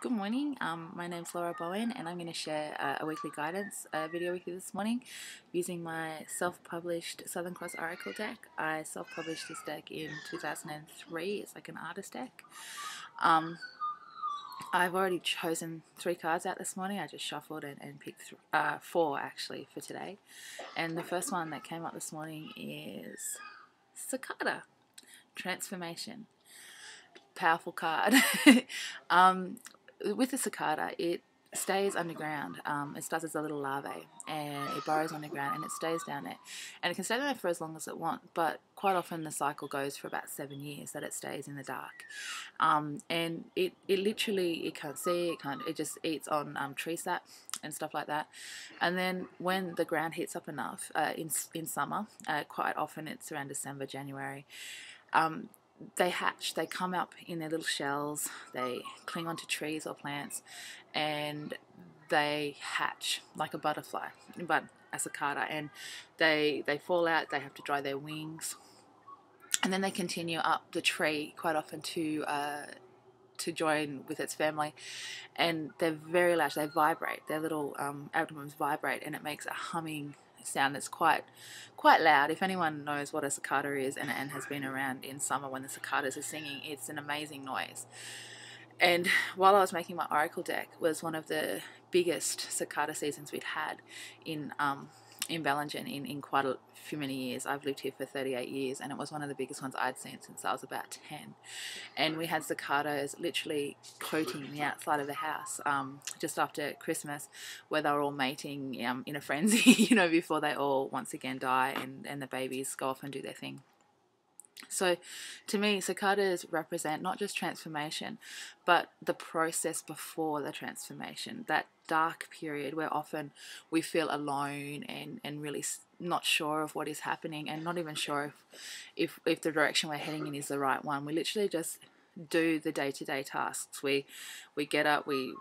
Good morning, my name's Laura Bowen and I'm going to share a weekly guidance video with you this morning using my self-published Southern Cross Oracle deck. I self-published this deck in 2003. It's like an artist deck. I've already chosen 3 cards out this morning. I just shuffled and picked 4 actually for today. And the first one that came up this morning is Cicada, Transformation. Powerful card. With the cicada, it stays underground. It starts as a little larvae and it burrows underground and it stays down there. And it can stay there for as long as it wants, but quite often the cycle goes for about 7 years that it stays in the dark. And it literally, it can't see, it just eats on tree sap and stuff like that. And then when the ground heats up enough, in summer, quite often it's around December, January, they hatch, they come up in their little shells, they cling onto trees or plants, and they hatch like a butterfly, but a cicada, and they fall out, they have to dry their wings, and then they continue up the tree quite often to join with its family, and they're very loud, they vibrate, their little abdomens vibrate, and it makes a humming sound that's quite loud. If anyone knows what a cicada is and has been around in summer when the cicadas are singing, it's an amazing noise. And while I was making my oracle deck was one of the biggest cicada seasons we'd had in Bellingen in quite a few many years. I've lived here for 38 years and it was one of the biggest ones I'd seen since I was about 10. And we had cicadas literally coating the outside of the house just after Christmas, where they were all mating in a frenzy, you know, before they all once again die and the babies go off and do their thing. So to me, cicadas represent not just transformation, but the process before the transformation, that dark period where often we feel alone and really not sure of what is happening and not even sure if the direction we're heading in is the right one. We literally just do the day-to-day tasks. We get up, we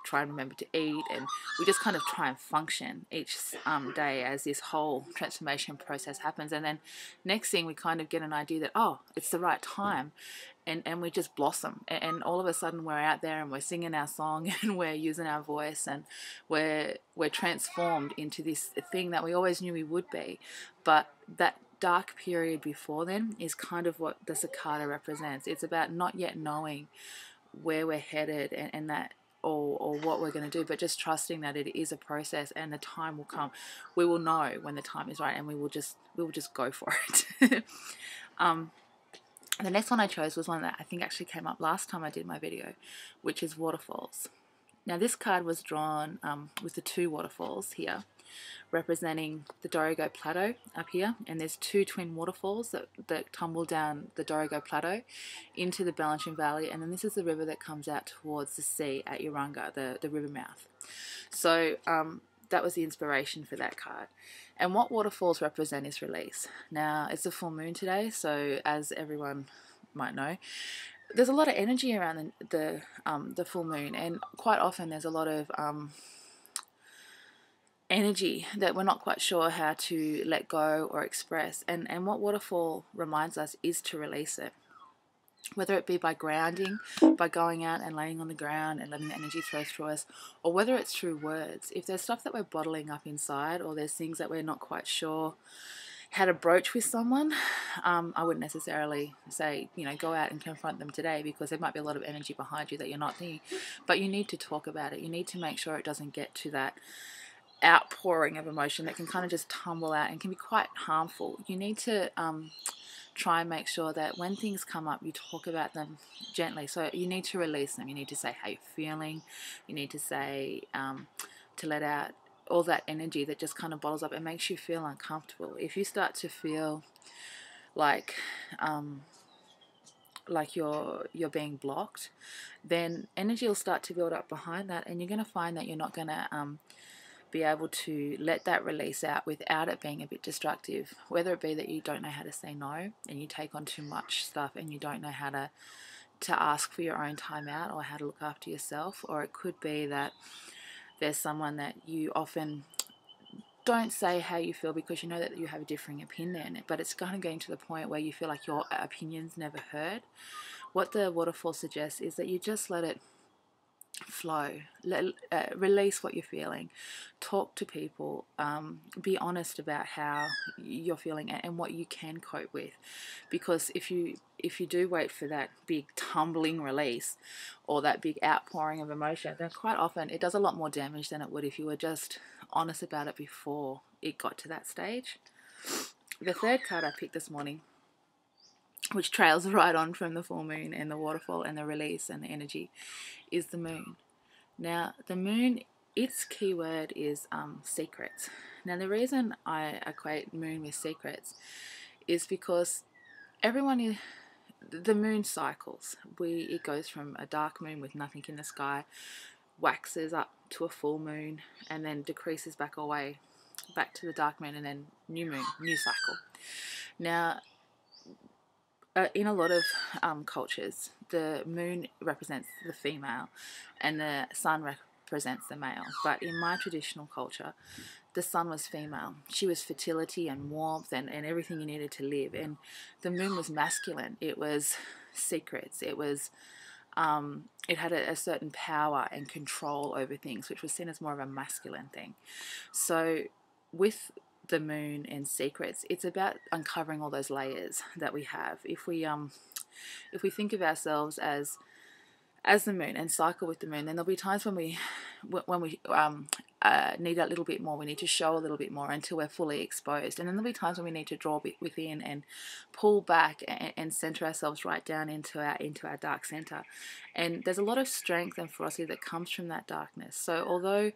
try and remember to eat, and we just kind of try and function each day as this whole transformation process happens. And then next thing we kind of get an idea that, oh, it's the right time, and we just blossom, and all of a sudden we're out there and we're singing our song and we're using our voice and we're transformed into this thing that we always knew we would be. But that dark period before then is kind of what the cicada represents. It's about not yet knowing where we're headed and that or what we're going to do, but just trusting that it is a process and the time will come. We will know when the time is right and we will just go for it. The next one I chose was one that I think actually came up last time I did my video, which is Waterfalls. Now this card was drawn with the 2 waterfalls here, representing the Dorrigo Plateau up here, and there's 2 twin waterfalls that tumble down the Dorrigo Plateau into the Bellingen Valley, and then this is the river that comes out towards the sea at Urunga, the river mouth. So that was the inspiration for that card. And what waterfalls represent is release. Now it's a full moon today, so as everyone might know, there's a lot of energy around the full moon, and quite often there's a lot of energy that we're not quite sure how to let go or express, and what waterfall reminds us is to release it, whether it be by grounding, by going out and laying on the ground and letting the energy flow through us, or whether it's through words. If there's stuff that we're bottling up inside, or there's things that we're not quite sure how to broach with someone, I wouldn't necessarily say, you know, go out and confront them today, because there might be a lot of energy behind you that you're not thinking, but you need to talk about it. You need to make sure it doesn't get to that outpouring of emotion that can kind of just tumble out and can be quite harmful. You need to try and make sure that when things come up, you talk about them gently. So you need to release them. You need to say how you're feeling. You need to say, to let out all that energy that just kind of bottles up and makes you feel uncomfortable. If you start to feel like you're being blocked, then energy will start to build up behind that, and you're going to find that you're not going to be able to let that release out without it being a bit destructive. Whether it be that you don't know how to say no and you take on too much stuff and you don't know how to ask for your own time out or how to look after yourself, or it could be that there's someone that you often don't say how you feel because you know that you have a differing opinion, but it's kind of getting to the point where you feel like your opinion's never heard. What the waterfall suggests is that you just let it flow, release what you're feeling, talk to people, be honest about how you're feeling and what you can cope with, because if you do wait for that big tumbling release or that big outpouring of emotion, then quite often it does a lot more damage than it would if you were just honest about it before it got to that stage. The third card I picked this morning, which trails right on from the full moon and the waterfall and the release and the energy, is the moon. Now, the moon, its keyword is secrets. Now, the reason I equate moon with secrets is because the moon cycles. It goes from a dark moon with nothing in the sky, waxes up to a full moon, and then decreases back away, back to the dark moon, and then new moon, new cycle. Now, in a lot of cultures, the moon represents the female and the sun represents the male. But in my traditional culture, the sun was female. She was fertility and warmth and everything you needed to live. And the moon was masculine. It was secrets. It was it had a certain power and control over things, which was seen as more of a masculine thing. So with the moon and secrets, it's about uncovering all those layers that we have. If we think of ourselves as the moon and cycle with the moon, then there'll be times when we need a little bit more. We need to show a little bit more until we're fully exposed, and then there'll be times when we need to draw within and pull back and center ourselves right down into our dark center. And there's a lot of strength and ferocity that comes from that darkness. So although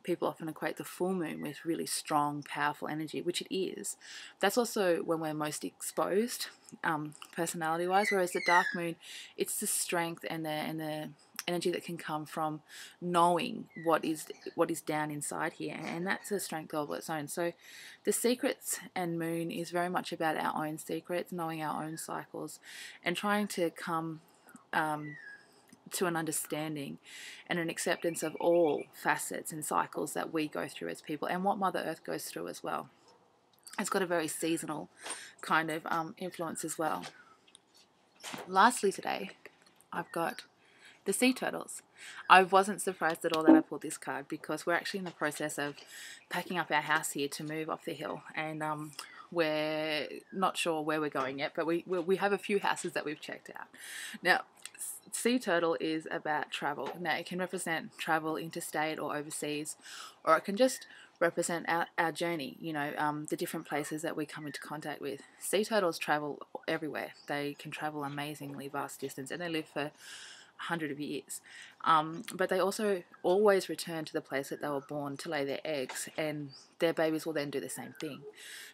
people often equate the full moon with really strong, powerful energy, which it is, that's also when we're most exposed, personality-wise. Whereas the dark moon, it's the strength and the energy that can come from knowing what is down inside here, and that's a strength all of its own. So the secrets and moon is very much about our own secrets, knowing our own cycles, and trying to come to an understanding and an acceptance of all facets and cycles that we go through as people, and what Mother Earth goes through as well. It's got a very seasonal kind of influence as well. Lastly today, I've got the sea turtles. I wasn't surprised at all that I pulled this card, because we're actually in the process of packing up our house here to move off the hill, and we're not sure where we're going yet, but we have a few houses that we've checked out. Now, sea turtle is about travel. Now, it can represent travel interstate or overseas, or it can just represent our journey, the different places that we come into contact with. Sea turtles travel everywhere. They can travel amazingly vast distance, and they live for 100 of years. But they also always return to the place that they were born to lay their eggs, and their babies will then do the same thing.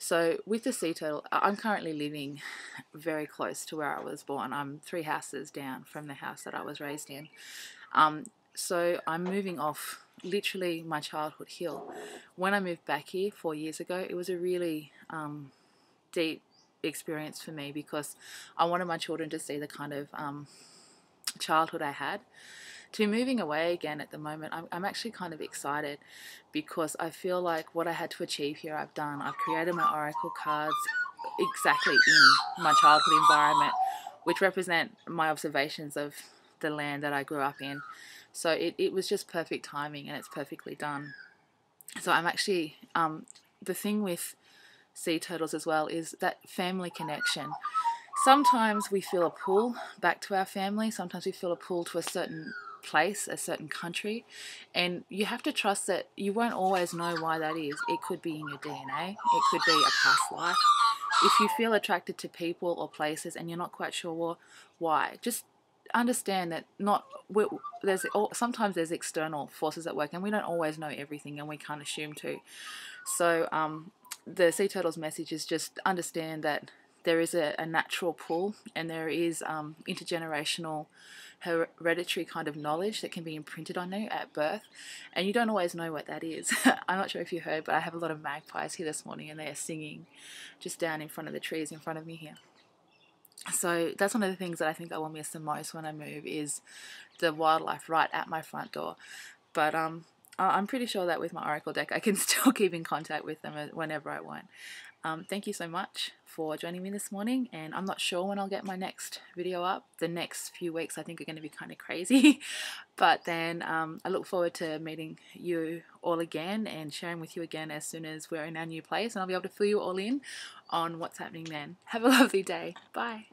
So with the sea turtle, I'm currently living very close to where I was born. I'm 3 houses down from the house that I was raised in. So I'm moving off literally my childhood hill. When I moved back here 4 years ago, it was a really deep experience for me, because I wanted my children to see the kind of childhood I had. To be moving away again at the moment, I'm actually kind of excited, because I feel like what I had to achieve here I've done. I've created my oracle cards exactly in my childhood environment, which represent my observations of the land that I grew up in. So it was just perfect timing, and it's perfectly done. So I'm actually, the thing with sea turtles as well is that family connection. Sometimes we feel a pull back to our family. Sometimes we feel a pull to a certain place, a certain country, and you have to trust that you won't always know why that is. It could be in your DNA. It could be a past life. If you feel attracted to people or places and you're not quite sure why, just understand that sometimes there's external forces at work, and we don't always know everything, and we can't assume to. So the sea turtle's message is just understand that there is a natural pull, and there is intergenerational hereditary kind of knowledge that can be imprinted on you at birth, and you don't always know what that is. I'm not sure if you heard, but I have a lot of magpies here this morning, and they are singing just down in front of the trees in front of me here. So that's one of the things that I think I will miss the most when I move, is the wildlife right at my front door. But I'm pretty sure that with my oracle deck I can still keep in contact with them whenever I want. Thank you so much for joining me this morning, and I'm not sure when I'll get my next video up. The next few weeks I think are going to be kind of crazy, but then I look forward to meeting you all again and sharing with you again as soon as we're in our new place, and I'll be able to fill you all in on what's happening then. Have a lovely day. Bye.